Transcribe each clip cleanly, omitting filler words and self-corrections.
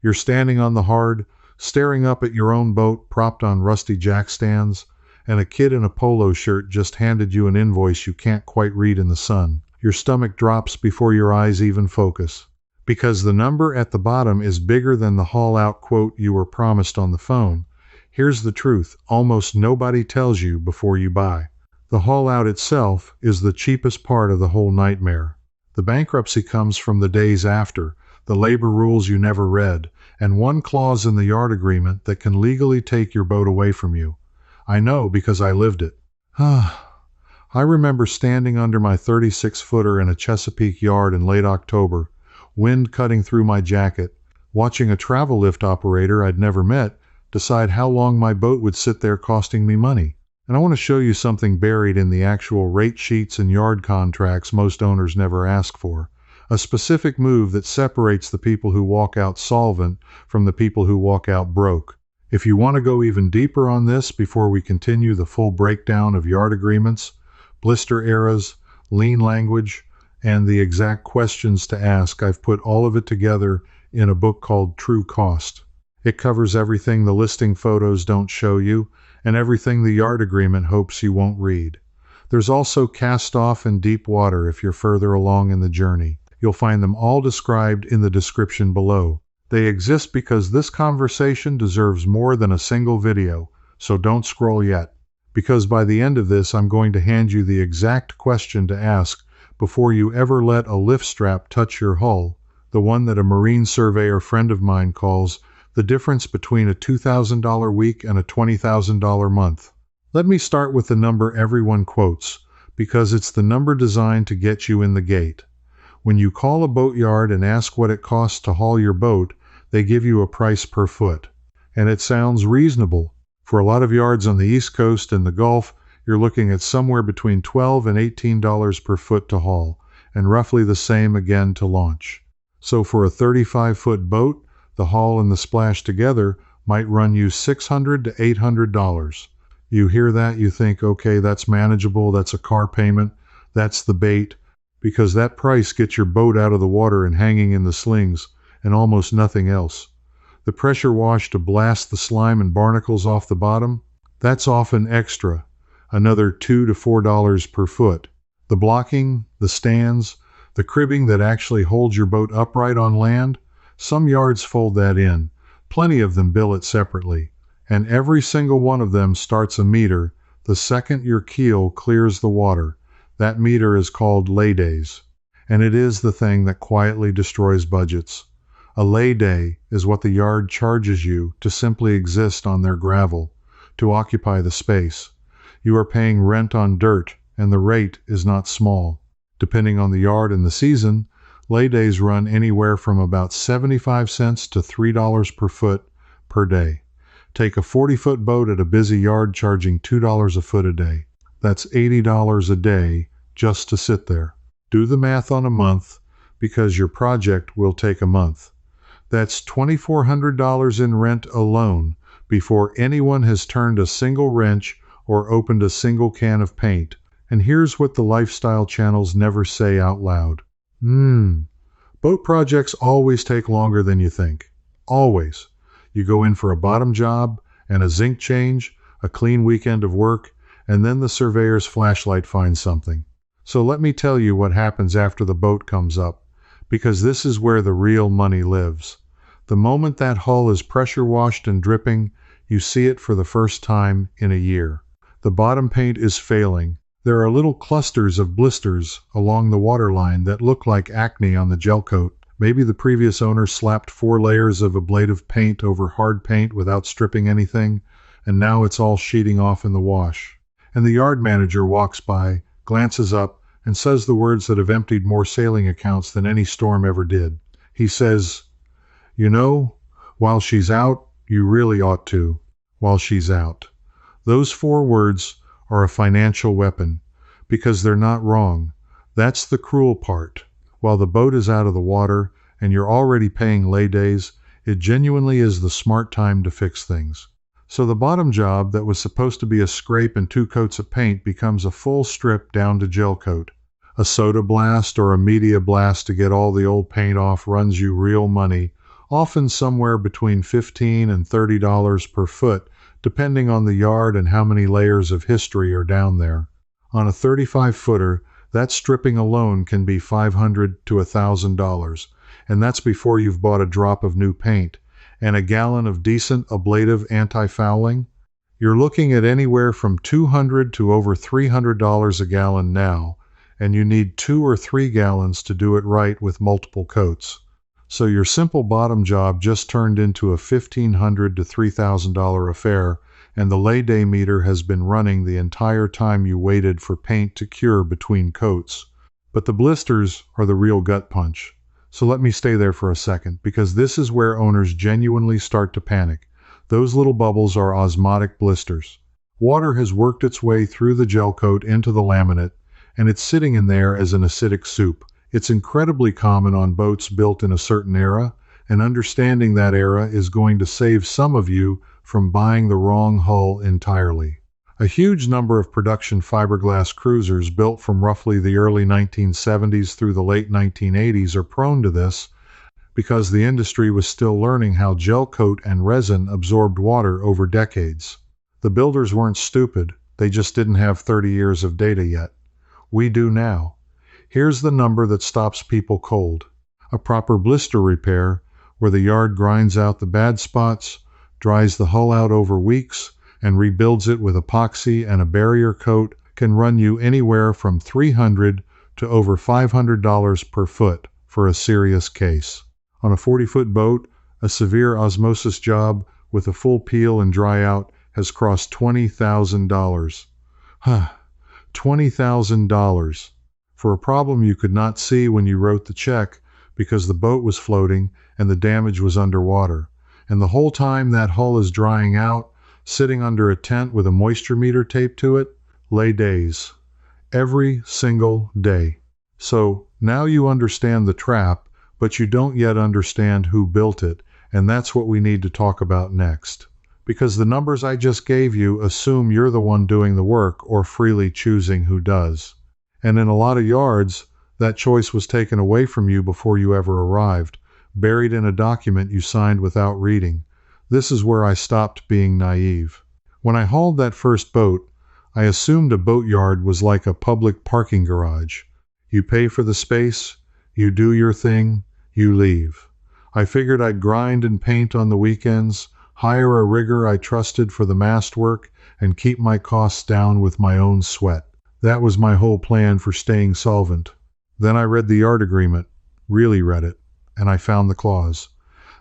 You're standing on the hard, staring up at your own boat propped on rusty jack stands, and a kid in a polo shirt just handed you an invoice you can't quite read in the sun. Your stomach drops before your eyes even focus, because the number at the bottom is bigger than the haul-out quote you were promised on the phone. Here's the truth almost nobody tells you before you buy. The haul-out itself is the cheapest part of the whole nightmare. The bankruptcy comes from the days after, the labor rules you never read, and one clause in the yard agreement that can legally take your boat away from you. I know because I lived it. I remember standing under my 36-footer in a Chesapeake yard in late October, wind cutting through my jacket, watching a travel lift operator I'd never met decide how long my boat would sit there costing me money. And I want to show you something buried in the actual rate sheets and yard contracts most owners never ask for. A specific move that separates the people who walk out solvent from the people who walk out broke. If you want to go even deeper on this before we continue the full breakdown of yard agreements, blister eras, lien language, and the exact questions to ask, I've put all of it together in a book called True Cost. It covers everything the listing photos don't show you, and everything the yard agreement hopes you won't read. There's also Cast Off and Deep Water if you're further along in the journey. You'll find them all described in the description below. They exist because this conversation deserves more than a single video, so don't scroll yet. Because by the end of this, I'm going to hand you the exact question to ask before you ever let a lift strap touch your hull, the one that a marine surveyor friend of mine calls the difference between a $2,000 week and a $20,000 month. Let me start with the number everyone quotes, because it's the number designed to get you in the gate. When you call a boatyard and ask what it costs to haul your boat, they give you a price per foot. And it sounds reasonable. For a lot of yards on the East Coast and the Gulf, you're looking at somewhere between $12 and $18 per foot to haul, and roughly the same again to launch. So for a 35-foot boat, the haul and the splash together might run you $600 to $800. You hear that, you think, okay, that's manageable, that's a car payment, that's the bait, because that price gets your boat out of the water and hanging in the slings, and almost nothing else. The pressure wash to blast the slime and barnacles off the bottom, that's often extra, another $2 to $4 per foot. The blocking, the stands, the cribbing that actually holds your boat upright on land, some yards fold that in, plenty of them bill it separately, and every single one of them starts a meter the second your keel clears the water. That meter is called lay days, and it is the thing that quietly destroys budgets. A lay day is what the yard charges you to simply exist on their gravel, to occupy the space. You are paying rent on dirt, and the rate is not small. Depending on the yard and the season, lay days run anywhere from about 75 cents to $3 per foot per day. Take a 40-foot boat at a busy yard charging $2 a foot a day. That's $80 a day just to sit there. Do the math on a month, because your project will take a month. That's $2,400 in rent alone before anyone has turned a single wrench or opened a single can of paint. And here's what the lifestyle channels never say out loud. Boat projects always take longer than you think. Always. You go in for a bottom job and a zinc change, a clean weekend of work, and then the surveyor's flashlight finds something. So let me tell you what happens after the boat comes up, because this is where the real money lives. The moment that hull is pressure washed and dripping, you see it for the first time in a year. The bottom paint is failing. There are little clusters of blisters along the waterline that look like acne on the gel coat. Maybe the previous owner slapped 4 layers of ablative paint over hard paint without stripping anything, and now it's all sheeting off in the wash. And the yard manager walks by, glances up, and says the words that have emptied more sailing accounts than any storm ever did. He says, "You know, while she's out, you really ought to. While she's out." Those 4 words are a financial weapon, because they're not wrong. That's the cruel part. While the boat is out of the water and you're already paying lay days, it genuinely is the smart time to fix things. So the bottom job that was supposed to be a scrape and 2 coats of paint becomes a full strip down to gel coat. A soda blast or a media blast to get all the old paint off runs you real money, often somewhere between $15 and $30 per foot, depending on the yard and how many layers of history are down there. On a 35-footer, that stripping alone can be $500 to $1,000, and that's before you've bought a drop of new paint and a gallon of decent ablative anti-fouling. You're looking at anywhere from $200 to over $300 a gallon now, and you need 2 or 3 gallons to do it right with multiple coats. So your simple bottom job just turned into a $1,500 to $3,000 affair, and the lay day meter has been running the entire time you waited for paint to cure between coats. But the blisters are the real gut punch. So let me stay there for a second, because this is where owners genuinely start to panic. Those little bubbles are osmotic blisters. Water has worked its way through the gel coat into the laminate, and it's sitting in there as an acidic soup. It's incredibly common on boats built in a certain era, and understanding that era is going to save some of you from buying the wrong hull entirely. A huge number of production fiberglass cruisers built from roughly the early 1970s through the late 1980s are prone to this, because the industry was still learning how gel coat and resin absorbed water over decades. The builders weren't stupid, they just didn't have 30 years of data yet. We do now. Here's the number that stops people cold. A proper blister repair, where the yard grinds out the bad spots, dries the hull out over weeks, and rebuilds it with epoxy and a barrier coat, can run you anywhere from $300 to over $500 per foot for a serious case. On a 40-foot boat, a severe osmosis job with a full peel and dry out has cost $20,000. $20,000 for a problem you could not see when you wrote the check because the boat was floating and the damage was underwater. And the whole time that hull is drying out, sitting under a tent with a moisture meter taped to it, lay days. Every single day. So now you understand the trap, but you don't yet understand who built it, and that's what we need to talk about next. Because the numbers I just gave you assume you're the one doing the work or freely choosing who does. And in a lot of yards, that choice was taken away from you before you ever arrived, buried in a document you signed without reading. This is where I stopped being naive. When I hauled that first boat, I assumed a boatyard was like a public parking garage. You pay for the space, you do your thing, you leave. I figured I'd grind and paint on the weekends, hire a rigger I trusted for the mast work, and keep my costs down with my own sweat. That was my whole plan for staying solvent. Then I read the yard agreement, really read it, and I found the clause.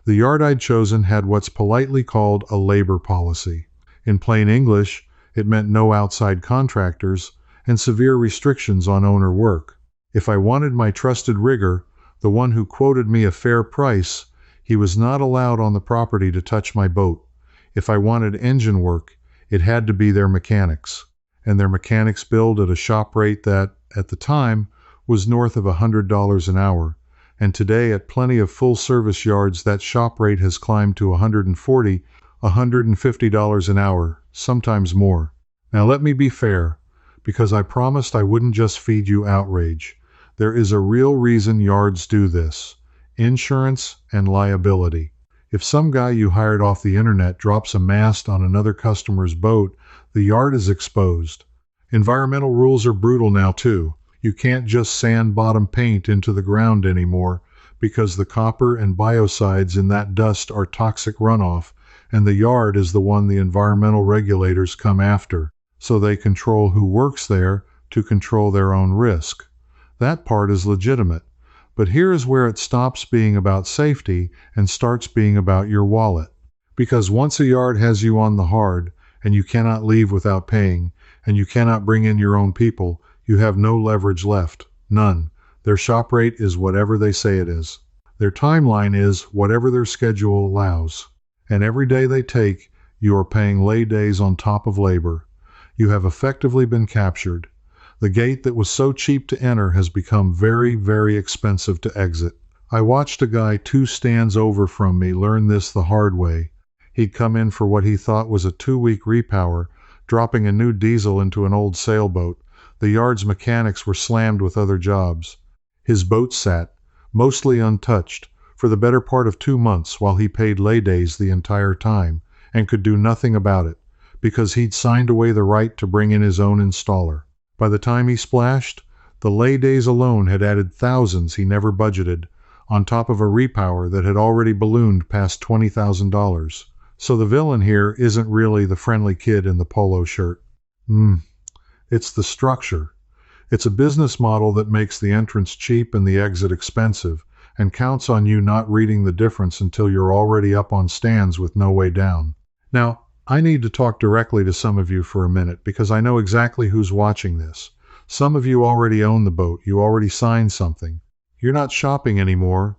The yard I'd chosen had what's politely called a labor policy. In plain English, it meant no outside contractors and severe restrictions on owner work. If I wanted my trusted rigger, the one who quoted me a fair price, he was not allowed on the property to touch my boat. If I wanted engine work, it had to be their mechanics. And their mechanics billed at a shop rate that, at the time, was north of $100 an hour. And today at plenty of full-service yards that shop rate has climbed to $140, $150 an hour, sometimes more. Now let me be fair, because I promised I wouldn't just feed you outrage. There is a real reason yards do this. Insurance and liability. If some guy you hired off the internet drops a mast on another customer's boat, the yard is exposed. Environmental rules are brutal now too. You can't just sand bottom paint into the ground anymore because the copper and biocides in that dust are toxic runoff, and the yard is the one the environmental regulators come after, so they control who works there to control their own risk. That part is legitimate. But here is where it stops being about safety and starts being about your wallet. Because once a yard has you on the hard, and you cannot leave without paying, and you cannot bring in your own people, you have no leverage left. None. Their shop rate is whatever they say it is. Their timeline is whatever their schedule allows. And every day they take, you are paying lay days on top of labor. You have effectively been captured. The gate that was so cheap to enter has become very, very expensive to exit. I watched a guy 2 stands over from me learn this the hard way. He'd come in for what he thought was a 2-week repower, dropping a new diesel into an old sailboat. The yard's mechanics were slammed with other jobs. His boat sat, mostly untouched, for the better part of 2 months while he paid lay days the entire time and could do nothing about it because he'd signed away the right to bring in his own installer. By the time he splashed, the lay days alone had added thousands he never budgeted, on top of a repower that had already ballooned past $20,000. So the villain here isn't really the friendly kid in the polo shirt. It's the structure. It's a business model that makes the entrance cheap and the exit expensive, and counts on you not reading the difference until you're already up on stands with no way down. Now, I need to talk directly to some of you for a minute because I know exactly who's watching this. Some of you already own the boat. You already signed something. You're not shopping anymore.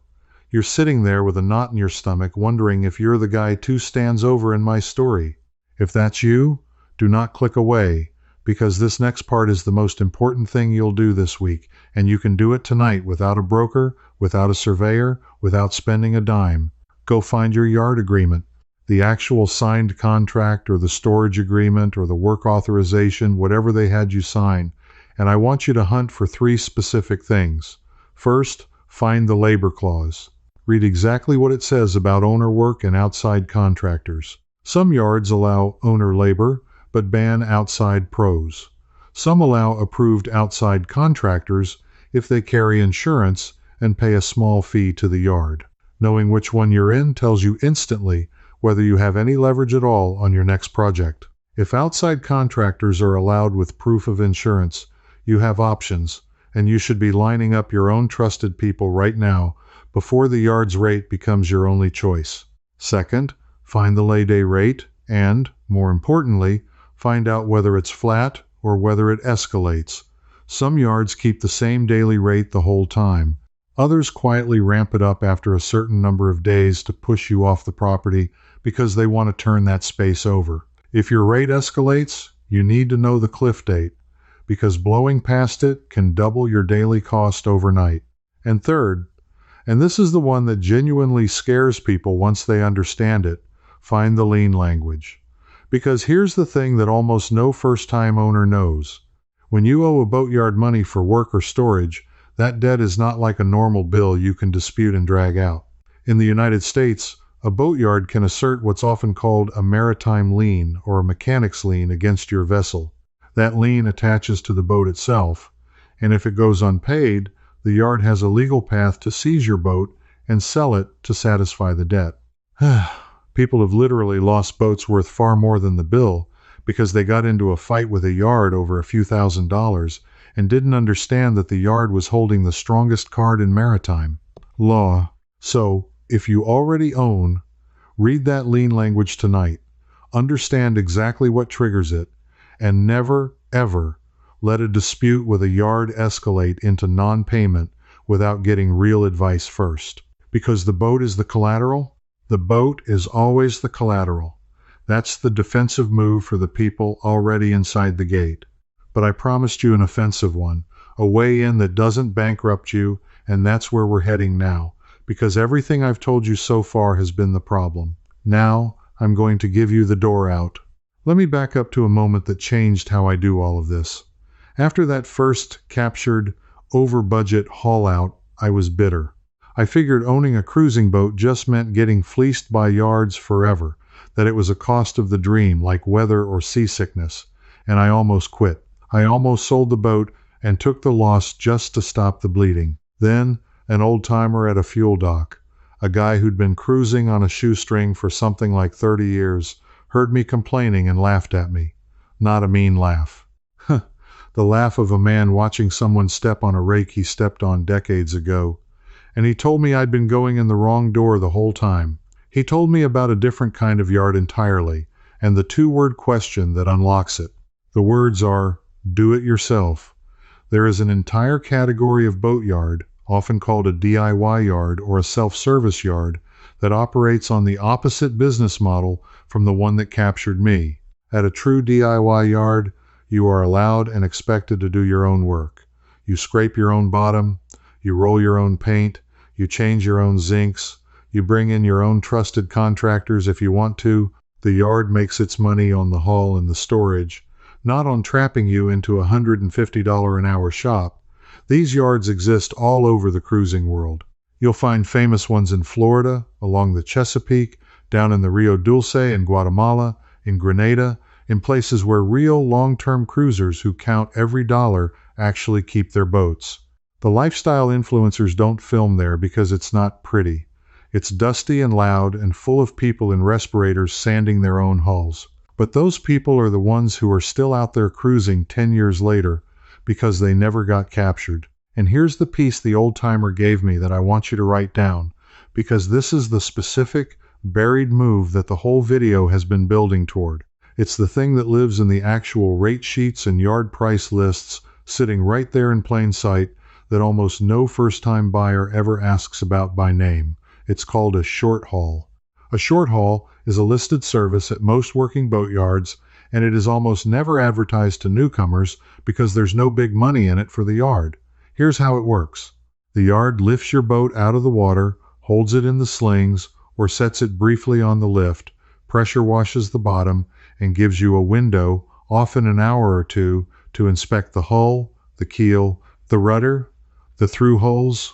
You're sitting there with a knot in your stomach wondering if you're the guy 2 stands over in my story. If that's you, do not click away, because this next part is the most important thing you'll do this week, and you can do it tonight without a broker, without a surveyor, without spending a dime. Go find your yard agreement, the actual signed contract or the storage agreement or the work authorization, whatever they had you sign, and I want you to hunt for 3 specific things. First, find the labor clause. Read exactly what it says about owner work and outside contractors. Some yards allow owner labor, but ban outside pros. Some allow approved outside contractors if they carry insurance and pay a small fee to the yard. Knowing which one you're in tells you instantly whether you have any leverage at all on your next project. If outside contractors are allowed with proof of insurance, you have options, and you should be lining up your own trusted people right now before the yard's rate becomes your only choice. Second, find the lay day rate and, more importantly, find out whether it's flat or whether it escalates. Some yards keep the same daily rate the whole time. Others quietly ramp it up after a certain number of days to push you off the property because they want to turn that space over. If your rate escalates, you need to know the cliff date, because blowing past it can double your daily cost overnight. And third, and this is the one that genuinely scares people once they understand it, find the lien language. Because here's the thing that almost no first-time owner knows. When you owe a boatyard money for work or storage, that debt is not like a normal bill you can dispute and drag out. In the United States, a boatyard can assert what's often called a maritime lien or a mechanic's lien against your vessel. That lien attaches to the boat itself, and if it goes unpaid, the yard has a legal path to seize your boat and sell it to satisfy the debt. People have literally lost boats worth far more than the bill because they got into a fight with a yard over a few $1,000s and didn't understand that the yard was holding the strongest card in maritime law. So, if you already own, read that lien language tonight, understand exactly what triggers it, and never, ever let a dispute with a yard escalate into non-payment without getting real advice first. Because the boat is the collateral, the boat is always the collateral. That's the defensive move for the people already inside the gate. But I promised you an offensive one, a way in that doesn't bankrupt you, and that's where we're heading now, because everything I've told you so far has been the problem. Now, I'm going to give you the door out. Let me back up to a moment that changed how I do all of this. After that first captured, over-budget haul-out, I was bitter. I figured owning a cruising boat just meant getting fleeced by yards forever, that it was a cost of the dream like weather or seasickness, and I almost quit. I almost sold the boat and took the loss just to stop the bleeding. Then, an old-timer at a fuel dock, a guy who'd been cruising on a shoestring for something like 30 years, heard me complaining and laughed at me. Not a mean laugh. The laugh of a man watching someone step on a rake he stepped on decades ago. And he told me I'd been going in the wrong door the whole time. He told me about a different kind of yard entirely, and the 2-word question that unlocks it. The words are, do it yourself. There is an entire category of boatyard, often called a DIY yard or a self-service yard, that operates on the opposite business model from the one that captured me. At a true DIY yard, you are allowed and expected to do your own work. You scrape your own bottom, you roll your own paint, you change your own zincs, you bring in your own trusted contractors if you want to. The yard makes its money on the haul and the storage, not on trapping you into a $150 an hour shop. These yards exist all over the cruising world. You'll find famous ones in Florida, along the Chesapeake, down in the Rio Dulce in Guatemala, in Grenada, in places where real long-term cruisers who count every dollar actually keep their boats. The lifestyle influencers don't film there because it's not pretty. It's dusty and loud and full of people in respirators sanding their own hulls. But those people are the ones who are still out there cruising 10 years later because they never got captured. And here's the piece the old-timer gave me that I want you to write down, because this is the specific, buried move that the whole video has been building toward. It's the thing that lives in the actual rate sheets and yard price lists sitting right there in plain sight that almost no first-time buyer ever asks about by name. It's called a short haul. A short haul is a listed service at most working boatyards, and it is almost never advertised to newcomers because there's no big money in it for the yard. Here's how it works. The yard lifts your boat out of the water, holds it in the slings, or sets it briefly on the lift, pressure washes the bottom, and gives you a window, often an hour or two, to inspect the hull, the keel, the rudder, the through holes,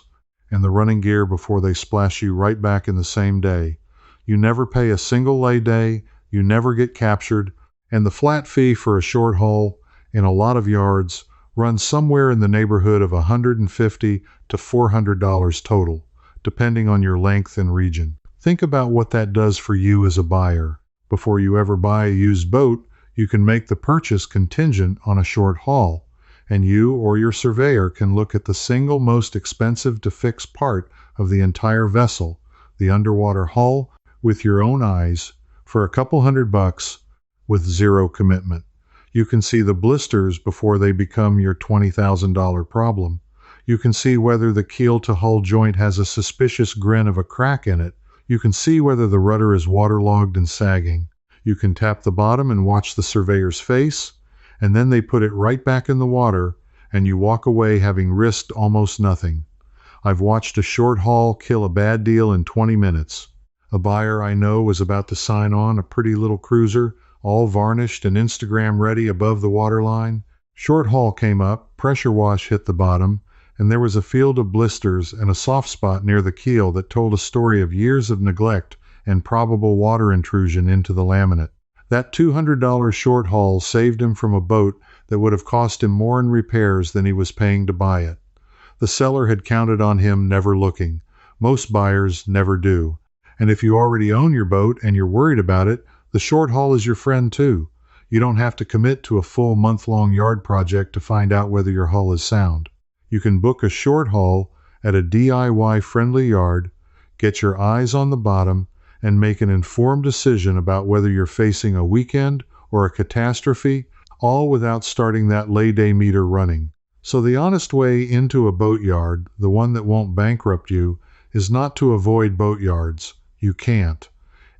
and the running gear before they splash you right back in the same day. You never pay a single lay day, you never get captured, and the flat fee for a short haul in a lot of yards runs somewhere in the neighborhood of $150 to $400 total, depending on your length and region. Think about what that does for you as a buyer. Before you ever buy a used boat, you can make the purchase contingent on a short haul, and you or your surveyor can look at the single most expensive to fix part of the entire vessel, the underwater hull, with your own eyes for a couple $100 with zero commitment. You can see the blisters before they become your $20,000 problem. You can see whether the keel to hull joint has a suspicious grin of a crack in it. You can see whether the rudder is waterlogged and sagging. You can tap the bottom and watch the surveyor's face, and then they put it right back in the water, and you walk away having risked almost nothing. I've watched a short haul kill a bad deal in 20 minutes. A buyer I know was about to sign on a pretty little cruiser, all varnished and Instagram ready above the waterline. Short haul came up, pressure wash hit the bottom, and there was a field of blisters and a soft spot near the keel that told a story of years of neglect and probable water intrusion into the laminate. That $200 short haul saved him from a boat that would have cost him more in repairs than he was paying to buy it. The seller had counted on him never looking. Most buyers never do. And if you already own your boat and you're worried about it, the short haul is your friend too. You don't have to commit to a full month-long yard project to find out whether your hull is sound. You can book a short haul at a DIY-friendly yard, get your eyes on the bottom, and make an informed decision about whether you're facing a weekend or a catastrophe, all without starting that lay-day meter running. So the honest way into a boatyard, the one that won't bankrupt you, is not to avoid boatyards. You can't.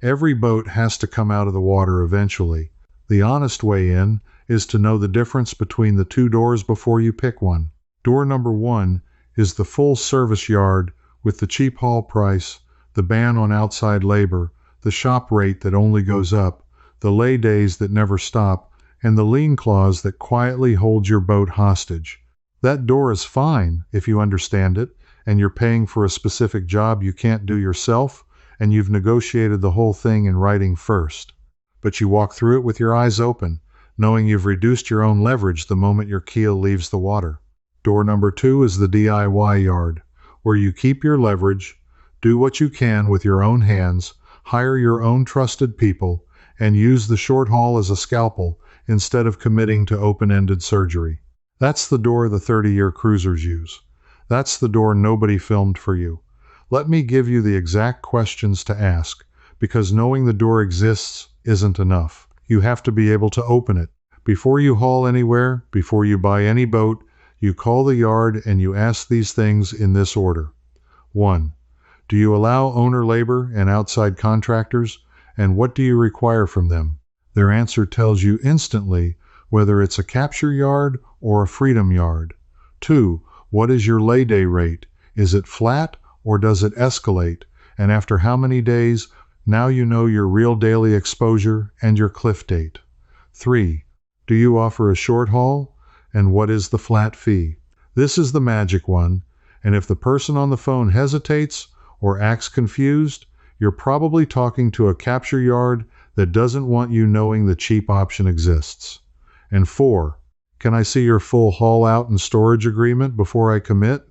Every boat has to come out of the water eventually. The honest way in is to know the difference between the two doors before you pick one. Door number 1 is the full-service yard with the cheap haul price, the ban on outside labor, the shop rate that only goes up, the lay days that never stop, and the lien clause that quietly holds your boat hostage. That door is fine if you understand it, and you're paying for a specific job you can't do yourself, and you've negotiated the whole thing in writing first. But you walk through it with your eyes open, knowing you've reduced your own leverage the moment your keel leaves the water. Door number 2 is the DIY yard, where you keep your leverage, do what you can with your own hands, hire your own trusted people, and use the short haul as a scalpel instead of committing to open-ended surgery. That's the door the 30-year cruisers use. That's the door nobody filmed for you. Let me give you the exact questions to ask, because knowing the door exists isn't enough. You have to be able to open it. Before you haul anywhere, before you buy any boat, you call the yard and you ask these things in this order. 1. Do you allow owner labor and outside contractors, and what do you require from them? Their answer tells you instantly whether it's a capture yard or a freedom yard. 2. What is your lay day rate? Is it flat or does it escalate? And after how many days? Now you know your real daily exposure and your cliff date. 3. Do you offer a short haul? And what is the flat fee? This is the magic one, And if the person on the phone hesitates or acts confused, you're probably talking to a capture yard that doesn't want you knowing the cheap option exists. And 4, can I see your full haul out and storage agreement before I commit?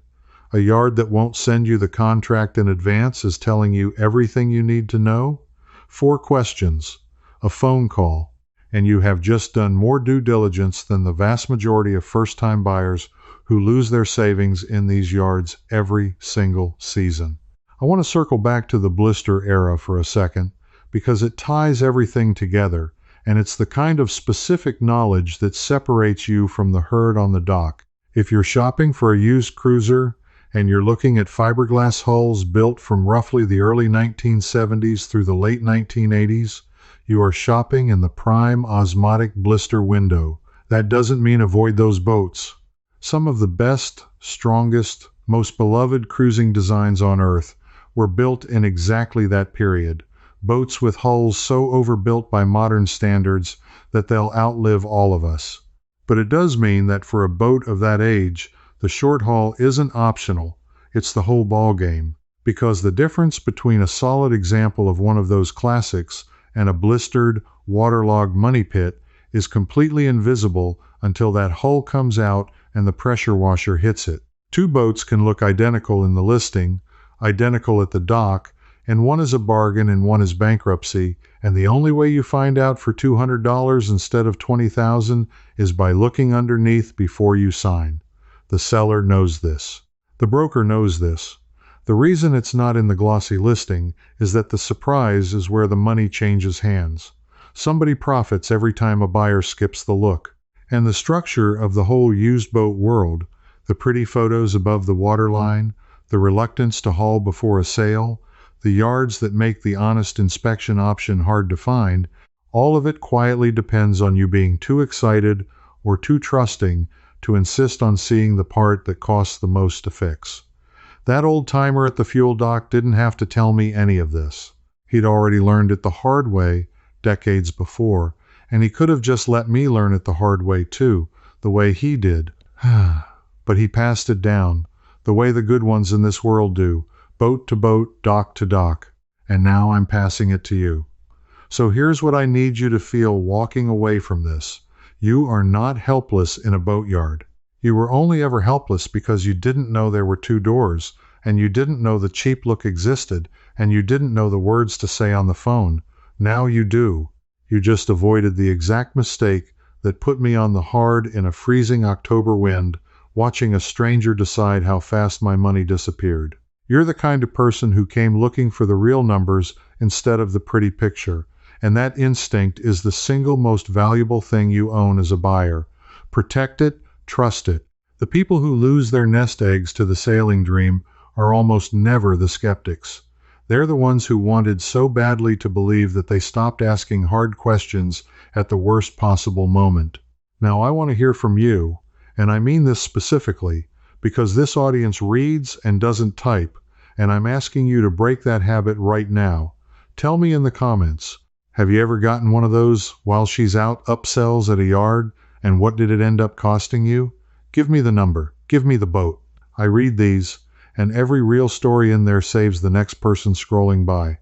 A yard that won't send you the contract in advance is telling you everything you need to know? 4 questions, a phone call, and you have just done more due diligence than the vast majority of first-time buyers who lose their savings in these yards every single season. I want to circle back to the blister era for a second because it ties everything together, and it's the kind of specific knowledge that separates you from the herd on the dock. If you're shopping for a used cruiser and you're looking at fiberglass hulls built from roughly the early 1970s through the late 1980s, you are shopping in the prime osmotic blister window. That doesn't mean avoid those boats. Some of the best, strongest, most beloved cruising designs on Earth were built in exactly that period. Boats with hulls so overbuilt by modern standards that they'll outlive all of us. But it does mean that for a boat of that age, the short haul isn't optional. It's the whole ball game. Because the difference between a solid example of one of those classics and a blistered, waterlogged money pit is completely invisible until that hull comes out and the pressure washer hits it. 2 boats can look identical in the listing, identical at the dock, and one is a bargain and one is bankruptcy, and the only way you find out for $200 instead of $20,000 is by looking underneath before you sign. The seller knows this. The broker knows this. The reason it's not in the glossy listing is that the surprise is where the money changes hands. Somebody profits every time a buyer skips the look. And the structure of the whole used boat world, the pretty photos above the waterline, the reluctance to haul before a sale, the yards that make the honest inspection option hard to find, all of it quietly depends on you being too excited or too trusting to insist on seeing the part that costs the most to fix. That old timer at the fuel dock didn't have to tell me any of this. He'd already learned it the hard way decades before, and he could have just let me learn it the hard way too, the way he did. But he passed it down, the way the good ones in this world do, boat to boat, dock to dock. And now I'm passing it to you. So here's what I need you to feel walking away from this. You are not helpless in a boatyard. You were only ever helpless because you didn't know there were 2 doors, and you didn't know the cheap look existed, and you didn't know the words to say on the phone. Now you do. You just avoided the exact mistake that put me on the hard in a freezing October wind, watching a stranger decide how fast my money disappeared. You're the kind of person who came looking for the real numbers instead of the pretty picture, and that instinct is the single most valuable thing you own as a buyer. Protect it, trust it. The people who lose their nest eggs to the sailing dream are almost never the skeptics. They're the ones who wanted so badly to believe that they stopped asking hard questions at the worst possible moment. Now I want to hear from you, and I mean this specifically, because this audience reads and doesn't type, and I'm asking you to break that habit right now. Tell me in the comments, have you ever gotten one of those while she's out upsells at a yard, and what did it end up costing you? Give me the number. Give me the boat. I read these, and every real story in there saves the next person scrolling by.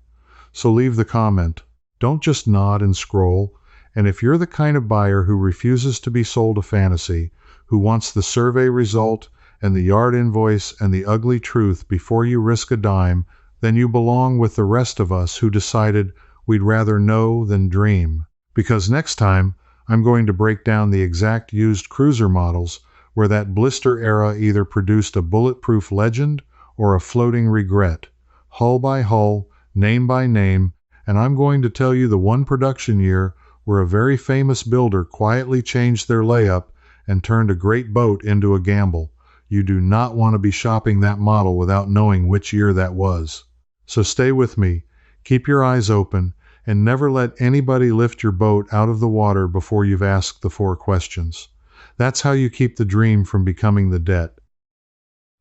So leave the comment. Don't just nod and scroll. And if you're the kind of buyer who refuses to be sold a fantasy, who wants the survey result and the yard invoice and the ugly truth before you risk a dime, then you belong with the rest of us who decided we'd rather know than dream. Because next time, I'm going to break down the exact used cruiser models where that blister era either produced a bulletproof legend or a floating regret, hull by hull, name by name, and I'm going to tell you the one production year where a very famous builder quietly changed their layup and turned a great boat into a gamble. You do not want to be shopping that model without knowing which year that was. So stay with me, keep your eyes open, and never let anybody lift your boat out of the water before you've asked the 4 questions. That's how you keep the dream from becoming the debt.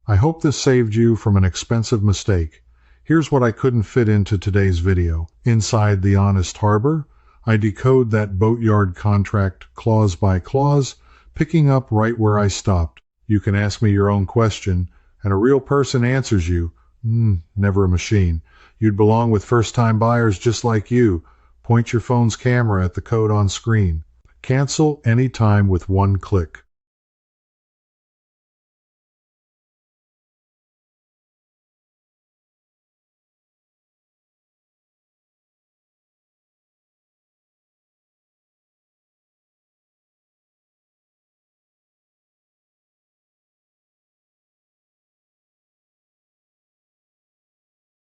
I hope this saved you from an expensive mistake. Here's what I couldn't fit into today's video. Inside the honest harbor, I decode that boatyard contract clause by clause, picking up right where I stopped. You can ask me your own question, and a real person answers you, never a machine. You'd belong with first-time buyers just like you. Point your phone's camera at the code on screen. Cancel anytime with one click.